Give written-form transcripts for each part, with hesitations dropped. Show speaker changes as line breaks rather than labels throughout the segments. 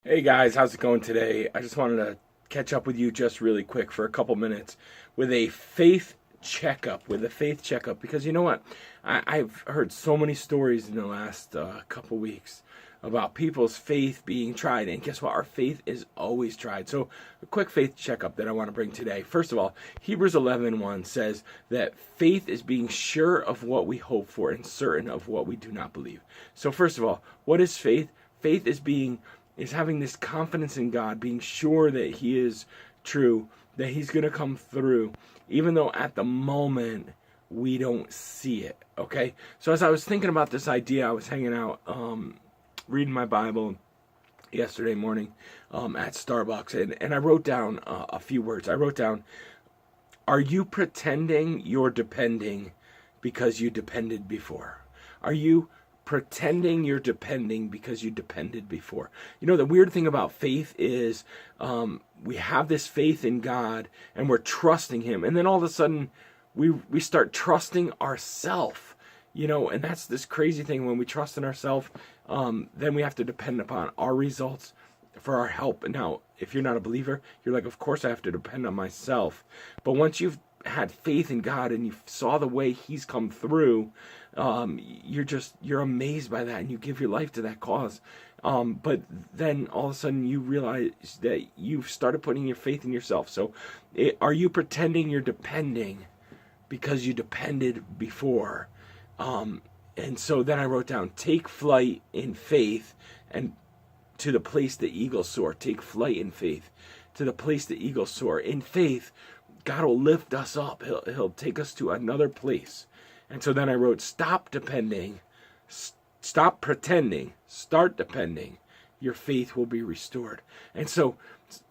Hey guys, how's it going today? I just wanted to catch up with you just really quick for a couple minutes with a faith checkup. Because you know what? I've heard so many stories in the last couple weeks about people's faith being tried, and guess what? Our faith is always tried. So, a quick faith checkup that I want to bring today. First of all, Hebrews 11:1 says that faith is being sure of what we hope for and certain of what we do not believe. So, first of all, what is faith? Faith is having this confidence in God, being sure that He is true, that He's going to come through, even though at the moment we don't see it. Okay? So as I was thinking about this idea, I was hanging out, reading my Bible yesterday morning at Starbucks, and I wrote down a few words. I wrote down, are you pretending you're depending because you depended before? Are you pretending you're depending because you depended before? You know, the weird thing about faith is we have this faith in God and we're trusting Him, and then all of a sudden we start trusting ourselves. You know, and that's this crazy thing. When we trust in ourselves, then we have to depend upon our results for our help. And now, if you're not a believer, you're like, of course I have to depend on myself. But once you've had faith in God and you saw the way He's come through, you're amazed by that, and you give your life to that cause. But then all of a sudden you realize that you've started putting your faith in yourself. So are you pretending you're depending because you depended before? And so then I wrote down, take flight in faith and to the place the eagles soar. Take flight in faith to the place the eagles soar. In faith, God will lift us up. He'll take us to another place. And so then I wrote, stop depending, stop pretending, start depending. Your faith will be restored. And so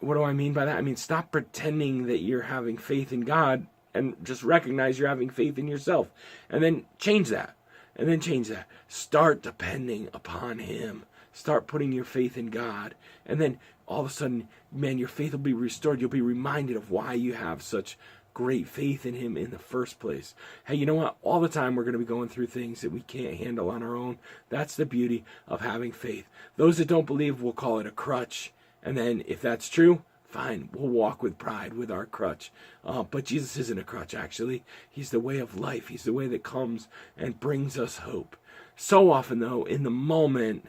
what do I mean by that? I mean, stop pretending that you're having faith in God and just recognize you're having faith in yourself. And then change that. And then change that. Start depending upon Him. Start putting your faith in God. And then all of a sudden, man, your faith will be restored. You'll be reminded of why you have such great faith in Him in the first place. Hey, you know what? All the time we're going to be going through things that we can't handle on our own. That's the beauty of having faith. Those that don't believe will call it a crutch. And then if that's true, fine, we'll walk with pride with our crutch. But Jesus isn't a crutch, actually. He's the way of life. He's the way that comes and brings us hope. So often, though, in the moment,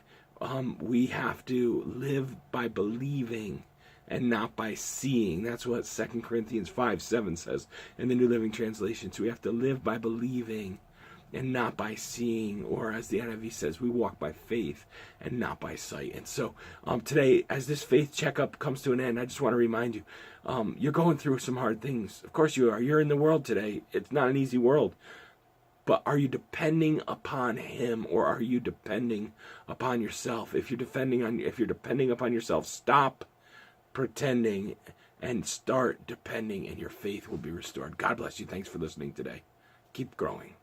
we have to live by believing and not by seeing. That's what 2 Corinthians 5:7 says in the New Living Translation. So we have to live by believing and not by seeing, or as the NIV says, we walk by faith and not by sight. And so today, as this faith checkup comes to an end, I just want to remind you, you're going through some hard things. Of course you are. You're in the world today. It's not an easy world. But are you depending upon Him, or are you depending upon yourself? If you're depending upon yourself, stop pretending and start depending, and your faith will be restored. God bless you. Thanks for listening today. Keep growing.